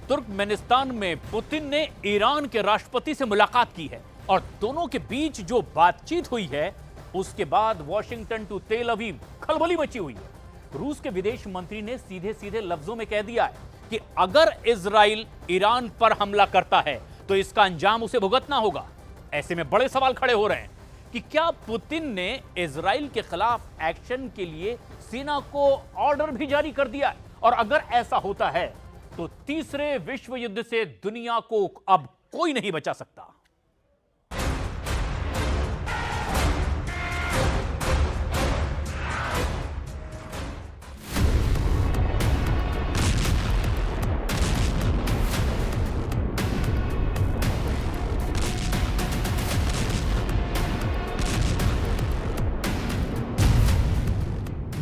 Turkmenistan में Putin ने Iran के राष्ट्रपति से मुलाकात की है और दोनों के बीच जो बातचीत हुई है उसके बाद वॉशिंगटन टू तेल अवीव खलबली मची हुई है। रूस के विदेश मंत्री ने सीधे सीधे लफ्जों में कह दिया है कि अगर इजराइल ईरान पर हमला करता है तो इसका अंजाम उसे भुगतना होगा। ऐसे में बड़े सवाल खड़े हो रहे हैं कि क्या पुतिन ने इजराइल के खिलाफ एक्शन के लिए सेना को ऑर्डर भी जारी कर दिया है, और अगर ऐसा होता है तो तीसरे विश्व युद्ध से दुनिया को अब कोई नहीं बचा सकता।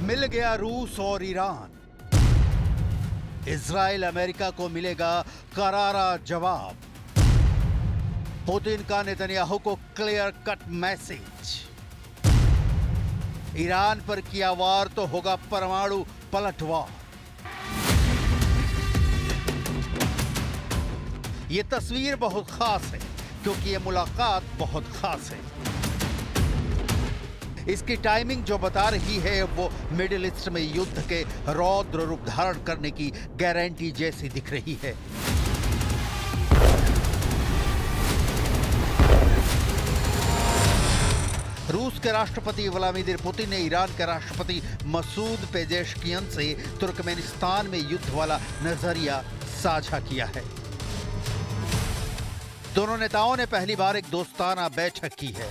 मिल गया रूस और ईरान, इजराइल अमेरिका को मिलेगा करारा जवाब। पुतिन का नेतन्याहू को क्लियर कट मैसेज, ईरान पर किया वार तो होगा परमाणु पलटवार। यह तस्वीर बहुत खास है क्योंकि यह मुलाकात बहुत खास है। इसकी टाइमिंग जो बता रही है वो मिडिल ईस्ट में युद्ध के रौद्र रूप धारण करने की गारंटी जैसी दिख रही है। रूस के राष्ट्रपति व्लादिमीर पुतिन ने ईरान के राष्ट्रपति मसूद पेजेश्कियन से तुर्कमेनिस्तान में युद्ध वाला नजरिया साझा किया है। दोनों नेताओं ने पहली बार एक दोस्ताना बैठक की है।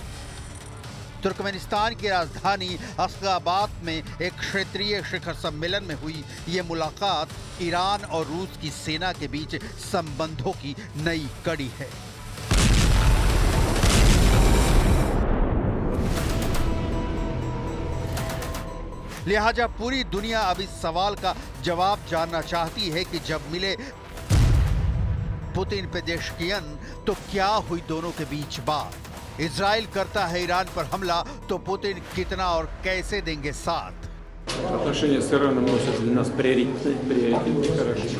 तुर्कमेनिस्तान की राजधानी अश्गाबाद में एक क्षेत्रीय शिखर सम्मेलन में हुई ये मुलाकात ईरान और रूस की सेना के बीच संबंधों की नई कड़ी है। लिहाजा पूरी दुनिया अब इस सवाल का जवाब जानना चाहती है कि जब मिले पुतिन पेजेश्कियन तो क्या हुई दोनों के बीच बात। इजराइल करता है ईरान पर हमला तो पुतिन कितना और कैसे देंगे साथ। Отношения с Ираном носят для нас приоритет. Хорошо.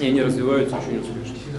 И они развиваются очень успешно.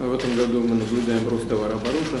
В этом году мы наблюдаем рост товарооборота.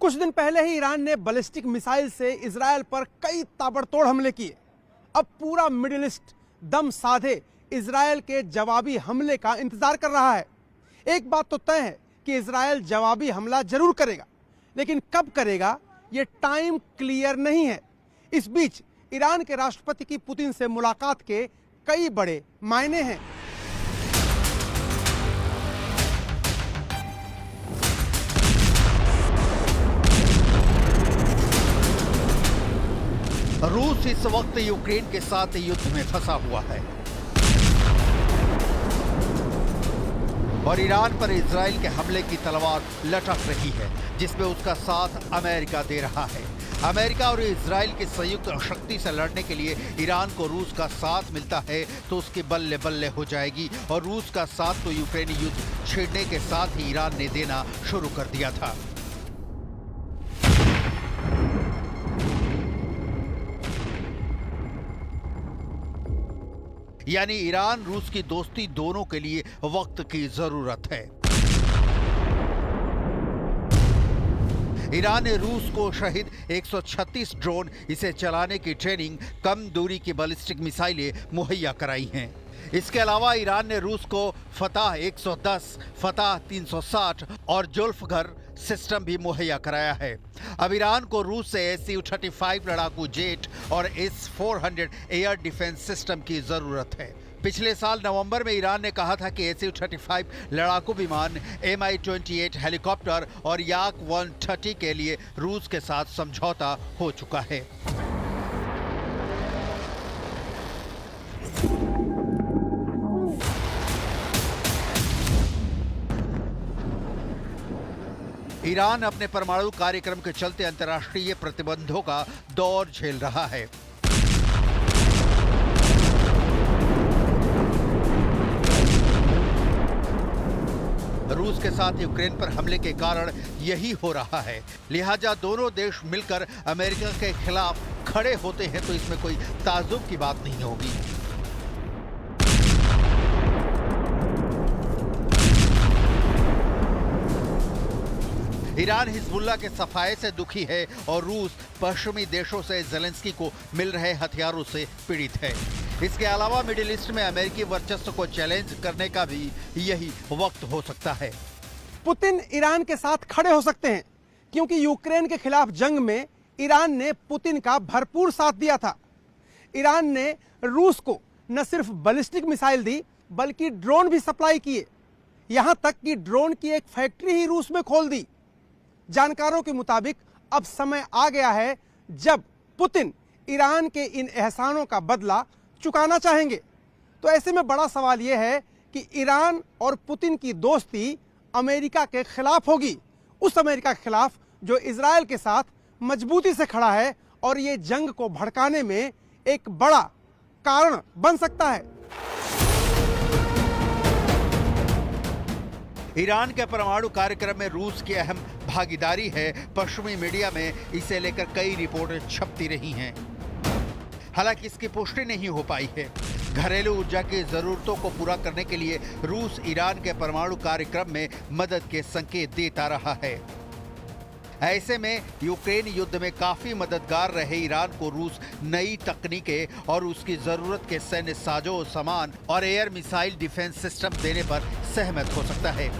कुछ दिन पहले ही ईरान ने बैलिस्टिक मिसाइल से इजराइल पर कई ताबड़तोड़ हमले किए। अब पूरा मिडिल ईस्ट दम साधे इजराइल के जवाबी हमले का इंतजार कर रहा है। एक बात तो तय है कि इजराइल जवाबी हमला जरूर करेगा, लेकिन कब करेगा ये टाइम क्लियर नहीं है। इस बीच ईरान के राष्ट्रपति की पुतिन से मुलाकात के कई बड़े मायने हैं। रूस इस वक्त यूक्रेन के साथ युद्ध में फंसा हुआ है और ईरान पर इजराइल के हमले की तलवार लटक रही है, जिसमें उसका साथ अमेरिका दे रहा है। अमेरिका और इजराइल की संयुक्त शक्ति से लड़ने के लिए ईरान को रूस का साथ मिलता है तो उसकी बल्ले बल्ले हो जाएगी, और रूस का साथ तो यूक्रेनी युद्ध छिड़ने के साथ ही ईरान ने देना शुरू कर दिया था। यानी ईरान रूस की दोस्ती दोनों के लिए वक्त की जरूरत है। ईरान ने रूस को शहीद 136 ड्रोन, इसे चलाने की ट्रेनिंग, कम दूरी की बैलिस्टिक मिसाइलें मुहैया कराई हैं। इसके अलावा ईरान ने रूस को फतह 110, फतह 360 और जुल्फगर सिस्टम भी मुहैया कराया है। अब ईरान को रूस से Su-35 लड़ाकू जेट और S-400 एयर डिफेंस सिस्टम की जरूरत है। पिछले साल नवंबर में ईरान ने कहा था कि Su-35 लड़ाकू विमान, Mi-28 हेलीकॉप्टर और Yak-130 के लिए रूस के साथ समझौता हो चुका है। ईरान अपने परमाणु कार्यक्रम के चलते अंतर्राष्ट्रीय प्रतिबंधों का दौर झेल रहा है। के साथ यूक्रेन पर हमले के कारण यही हो रहा है। लिहाजा दोनों देश मिलकर अमेरिका के खिलाफ खड़े होते हैं तो इसमें कोई ताज्जुब की बात नहीं होगी। ईरान हिजबुल्ला के सफाये से दुखी है और रूस पश्चिमी देशों से ज़ेलेंस्की को मिल रहे हथियारों से पीड़ित है। इसके अलावा मिडिल ईस्ट में अमेरिकी वर्चस्व को चैलेंज करने का भी यही वक्त हो सकता है। पुतिन ईरान के साथ खड़े हो सकते हैं क्योंकि यूक्रेन के खिलाफ जंग में ईरान ने पुतिन का भरपूर साथ दिया था। ईरान ने रूस को न सिर्फ बैलिस्टिक मिसाइल दी बल्कि ड्रोन भी सप्लाई किए। यहां तक कि ड्रोन की एक फैक्ट्री ही रूस में खोल दी। जानकारों के मुताबिक अब समय आ गया है जब पुतिन ईरान के इन एहसानों का बदला चुकाना चाहेंगे। तो ऐसे में बड़ा सवाल यह है कि ईरान और पुतिन की दोस्ती अमेरिका के खिलाफ होगी, उस अमेरिका के खिलाफ जो इजराइल के साथ मजबूती से खड़ा है और ये जंग को भड़काने में एक बड़ा कारण बन सकता है। ईरान के परमाणु कार्यक्रम में रूस की अहम भागीदारी है। पश्चिमी मीडिया में इसे लेकर कई रिपोर्टें छपती रही हैं। हालांकि इसकी पुष्टि नहीं हो पाई है। घरेलू ऊर्जा की जरूरतों को पूरा करने के लिए रूस ईरान के परमाणु कार्यक्रम में मदद के संकेत देता रहा है। ऐसे में यूक्रेन युद्ध में काफी मददगार रहे ईरान को रूस नई तकनीकें और उसकी जरूरत के सैन्य साजो सामान और एयर मिसाइल डिफेंस सिस्टम देने पर सहमत हो सकता है।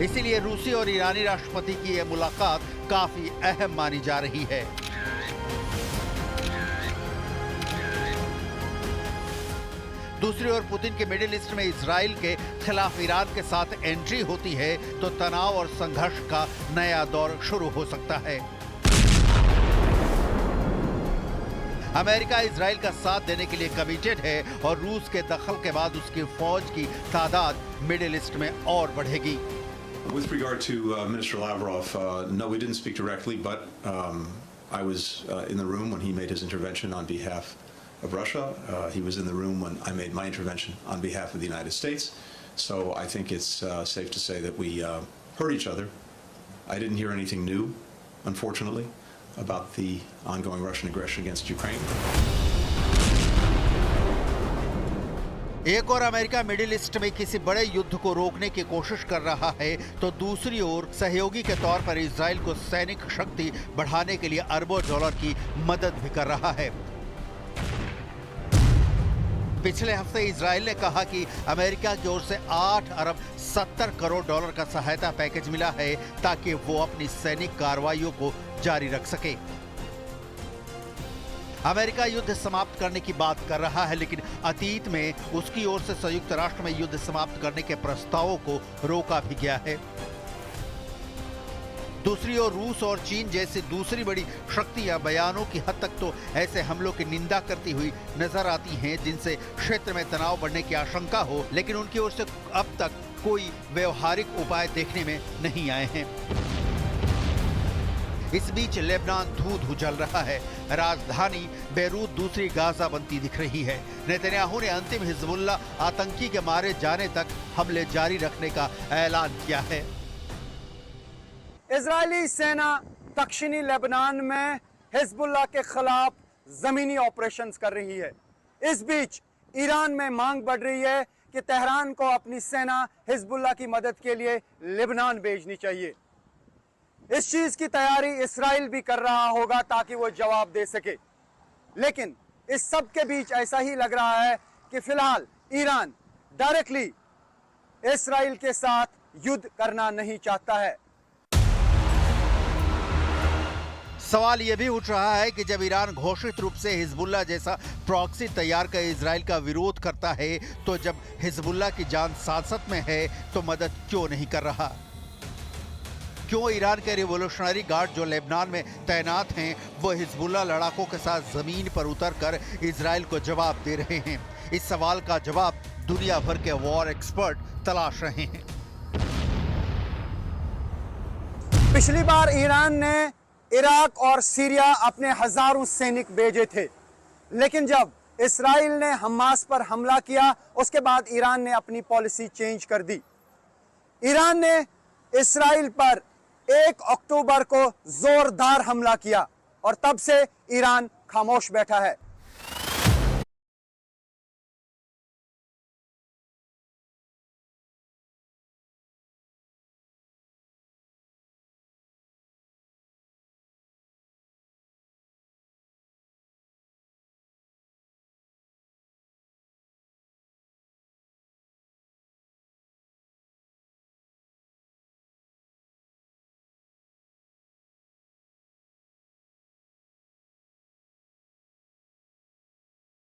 इसीलिए रूसी और ईरानी राष्ट्रपति की यह मुलाकात काफी अहम मानी जा रही है। दूसरी ओर पुतिन के मिडिल ईस्ट में इजराइल के खिलाफ ईरान के साथ एंट्री होती है तो तनाव और संघर्ष का नया दौर शुरू हो सकता है। अमेरिका इजराइल का साथ देने के लिए कमिटेड है और रूस के दखल के बाद उसकी फौज की तादाद मिडिल ईस्ट में और बढ़ेगी। With regard to Minister Lavrov, no, we didn't speak directly, but I was in the room when he made his intervention on behalf of Russia. He was in the room when I made my intervention on behalf of the United States. So I think it's safe to say that we heard each other. I didn't hear anything new, unfortunately, about the ongoing Russian aggression against Ukraine. एक और America middle east में किसी बड़े युद्ध को रोकने की कोशिश कर रहा है तो दूसरी ओर सहयोगी के तौर पर इजराइल को सैनिक शक्ति बढ़ाने के लिए अरबों डॉलर की मदद भी कर रहा है। पिछले हफ्ते इजराइल ने कहा कि अमेरिका की ओर से 8 अरब 70 करोड़ डॉलर का सहायता पैकेज मिला है ताकि वो अपनी सैनिक कार्रवाइयों को जारी रख सके। अमेरिका युद्ध समाप्त करने की बात कर रहा है, लेकिन अतीत में उसकी ओर से संयुक्त राष्ट्र में युद्ध समाप्त करने के प्रस्तावों को रोका भी गया है। दूसरी ओर रूस और चीन जैसी दूसरी बड़ी शक्तियां बयानों की हद तक तो ऐसे हमलों की निंदा करती हुई नजर आती हैं जिनसे क्षेत्र में तनाव बढ़ने की आशंका हो, लेकिन उनकी ओर से अब तक कोई व्यवहारिक उपाय देखने में नहीं आए हैं। इस बीच लेबनान धू-धू जल रहा है। राजधानी बेरूत दूसरी गाजा बनती दिख रही है। नेतन्याहू ने अंतिम हिजबुल्ला आतंकी के मारे जाने तक हमले जारी रखने का ऐलान किया है। इजरायली सेना दक्षिणी लेबनान में हिजबुल्लाह के खिलाफ जमीनी ऑपरेशंस कर रही है। इस बीच ईरान में मांग बढ़ रही है कि तेहरान को अपनी सेना हिजबुल्लाह की मदद के लिए लेबनान भेजनी चाहिए। इस चीज की तैयारी इस्राइल भी कर रहा होगा ताकि वो जवाब दे सके, लेकिन इस सब के बीच ऐसा ही लग रहा है कि फिलहाल ईरान डायरेक्टली इस्राइल के साथ युद्ध करना नहीं चाहता है। सवाल यह भी उठ रहा है कि जब ईरान घोषित रूप से हिजबुल्लाह जैसा प्रॉक्सी तैयार कर इजराइल का विरोध करता है तो जब हिजबुल्लाह की जान सांसत में है तो मदद क्यों नहीं कर रहा? क्यों ईरान के रिवोल्यूशनरी गार्ड जो लेबनान में तैनात हैं वो हिजबुल्लाह लड़ाकों के साथ जमीन पर उतरकर इजराइल को जवाब दे रहे हैं? इस सवाल का जवाब दुनिया भर के वॉर एक्सपर्ट तलाश रहे हैं। पिछली बार ईरान ने इराक और सीरिया अपने हजारों सैनिक भेजे थे, लेकिन जब इसराइल ने हमास पर हमला किया, उसके बाद ईरान ने अपनी पॉलिसी चेंज कर दी। ईरान ने इसराइल पर 1 अक्टूबर को जोरदार हमला किया और तब से ईरान खामोश बैठा है।